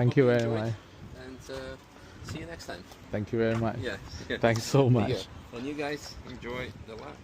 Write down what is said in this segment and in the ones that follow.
Thank you very much. And see you next time. Thank you very much. Yeah. Thanks so much. And you guys enjoy the lap.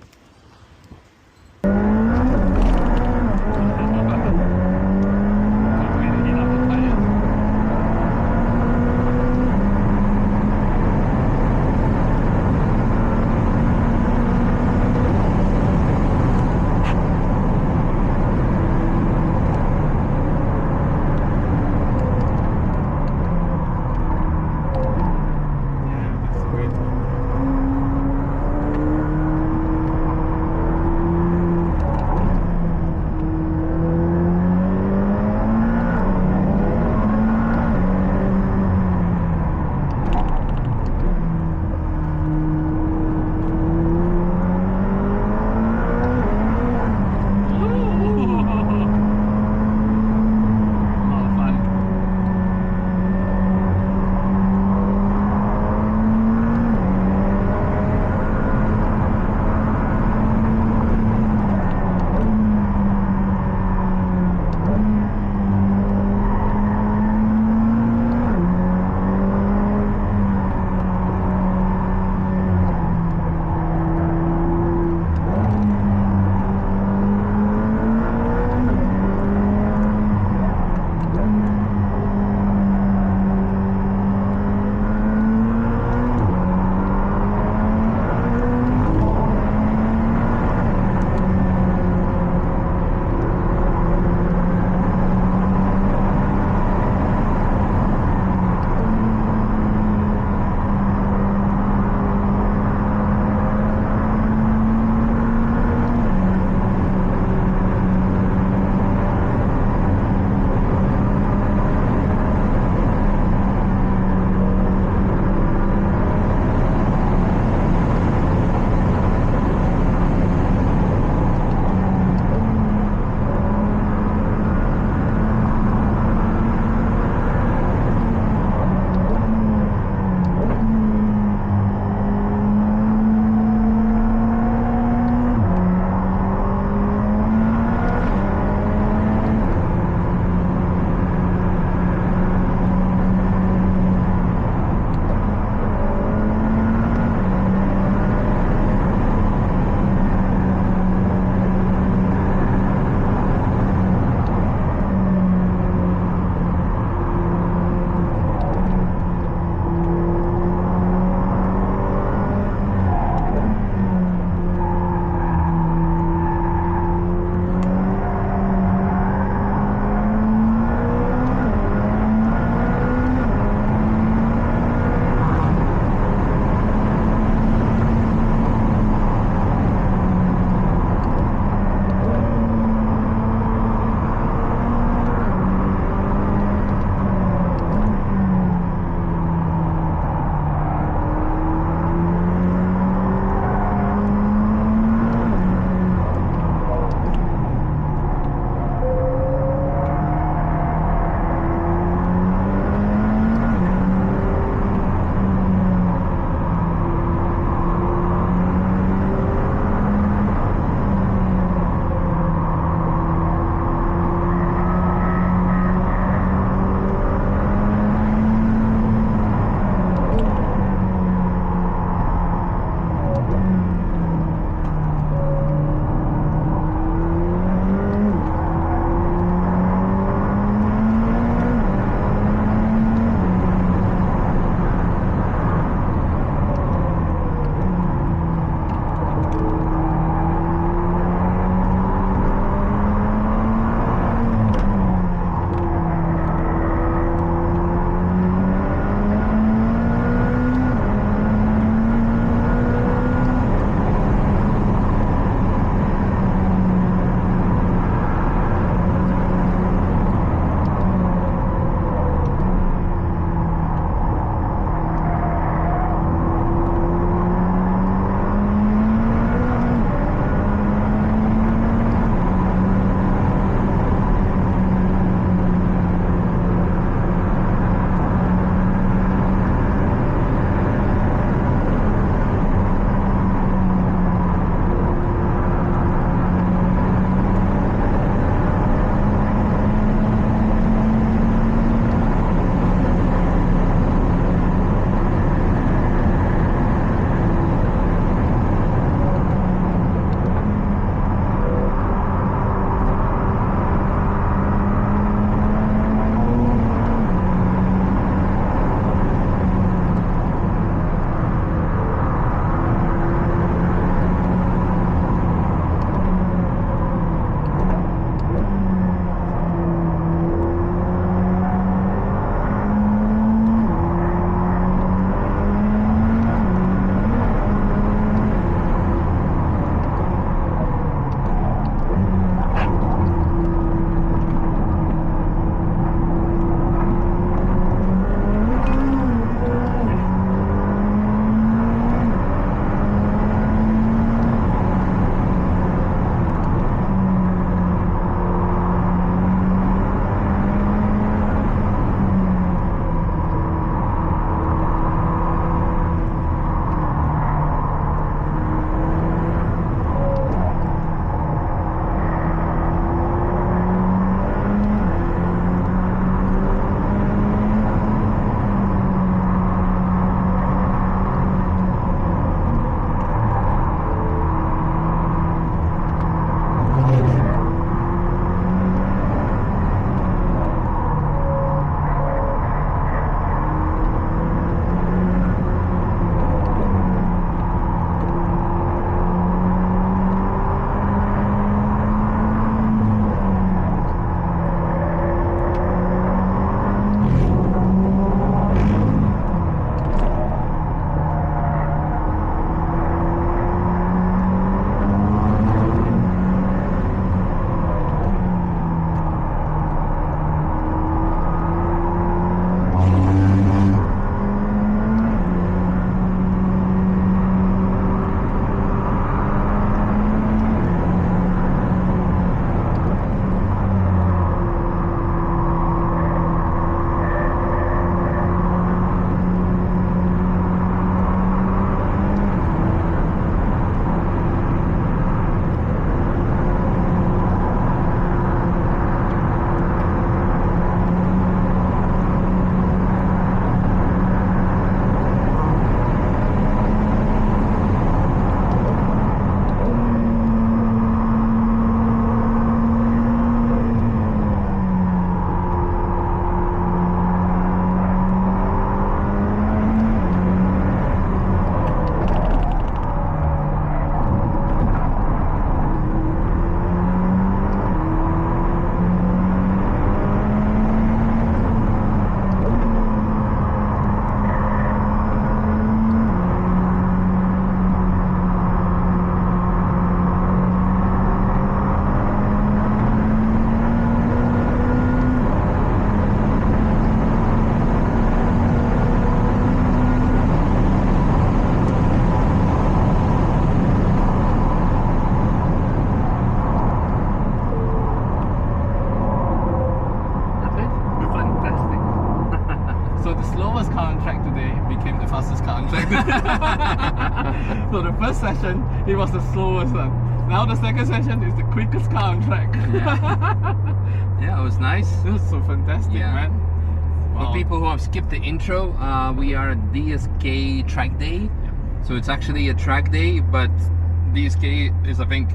So the first session, it was the slowest one. Now the second session is the quickest car on track. Yeah, it was nice. It was so fantastic, Yeah. man. For people who have skipped the intro, we are at DSK track day. So it's actually a track day, but DSK is, I think,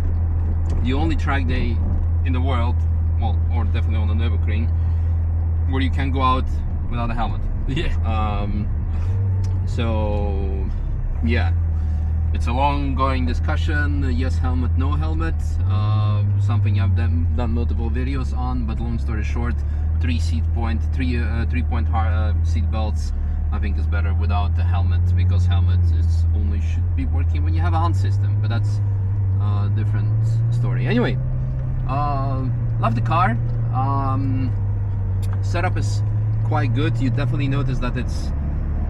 the only track day in the world, well, or definitely on the Nürburgring, where you can go out without a helmet. Yeah. So yeah, it's a long-going discussion. Yes helmet, no helmet. Something I've done multiple videos on. But long story short, three-point seat belts, I think, is better without the helmet, because helmet is only should be working when you have a hand system. But that's a different story. Anyway, love the car. Setup is quite good. You definitely notice that it's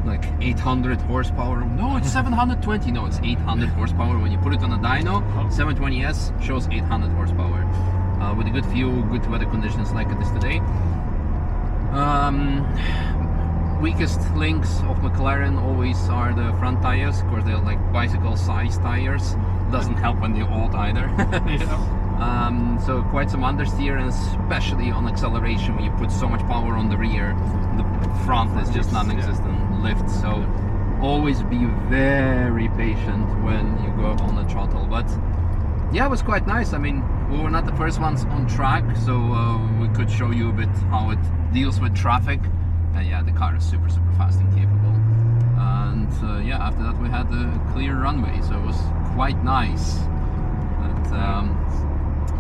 like 800 horsepower. No, it's 720. No, it's 800 horsepower. When you put it on a dyno, 720S shows 800 horsepower. With a good fuel, good weather conditions like it is today. Weakest links of McLaren always are the front tires. Of course, they're like bicycle size tires. Doesn't help when they're old either. So quite some understeer, and especially on acceleration when you put so much power on the rear, the front is just non-existent lift. So always be very patient when you go on the throttle. But yeah, it was quite nice. I mean, we were not the first ones on track, so we could show you a bit how it deals with traffic. And yeah, the car is super fast and capable. And yeah, after that we had a clear runway, so it was quite nice. But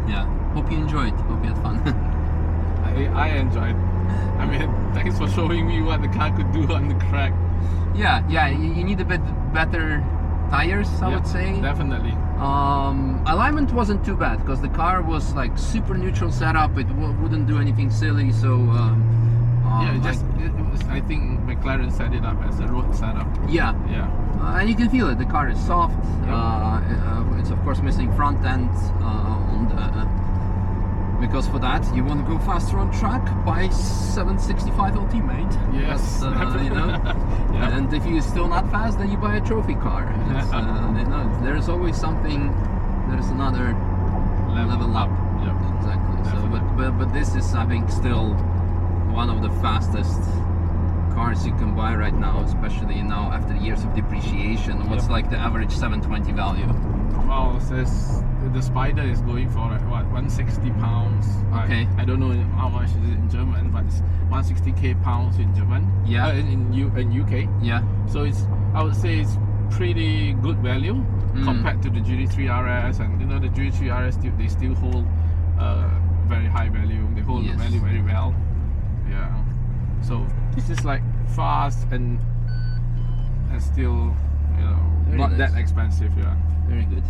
yeah, hope you enjoyed. Hope you had fun. I enjoyed. I mean, thanks for showing me what the car could do on the track. Yeah, you need a bit better tires, I would say. Definitely. Alignment wasn't too bad, because the car was like super neutral setup. It wouldn't do anything silly, so yeah, I think McLaren set it up as a road setup. Yeah. And you can feel it. The car is soft. It's of course missing front end on the, because for that you want to go faster on track, buy 765 Ultimate. Yes. You know. And if you're still not fast, then you buy a trophy car. It's, you know, there's always something. There's another level up. Yeah. Exactly. So, but this is, I think, still one of the fastest cars you can buy right now, especially now after years of depreciation. What's like the average 720 value? Well, it says the Spider is going for like, what, 160 pounds. Okay. I don't know how much is it in German, but it's 160k pounds in German. Yeah. In UK. Yeah. So it's, I would say it's pretty good value compared to the GT3 RS, and you know the GT3 RS they still hold very high value. They hold the value very well. Yeah. So this is like fast and still, you know, very not nice. that expensive. Yeah. Very good.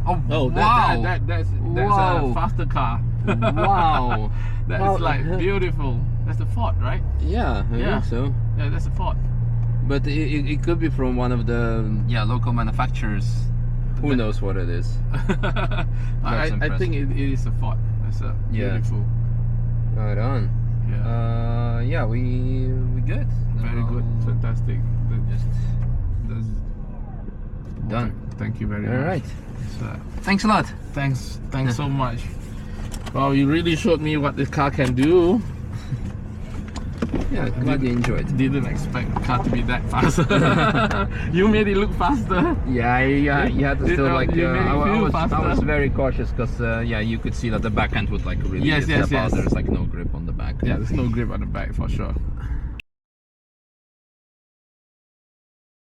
Oh, wow! That's Wow. a faster car. Wow. That Wow. is like beautiful. That's the Ford, right? Yeah, I think so. Yeah, that's a Ford. But it could be from one of the local manufacturers. Who knows what it is? I think it is a Ford. That's a beautiful. Right on. Yeah. We good. Very good. Fantastic. Just That's done. Thank you very much. All right. So, Thanks a lot. thanks so much. Well, you really showed me what this car can do. Yeah, glad you enjoyed. Didn't expect the car to be that fast. You made it look faster. Yeah, you had to You still know, like. you made it feel I faster. was very cautious because you could see that the back end would like really Yes. step out. There's like no grip on the back. Yeah, there's no grip on the back for sure.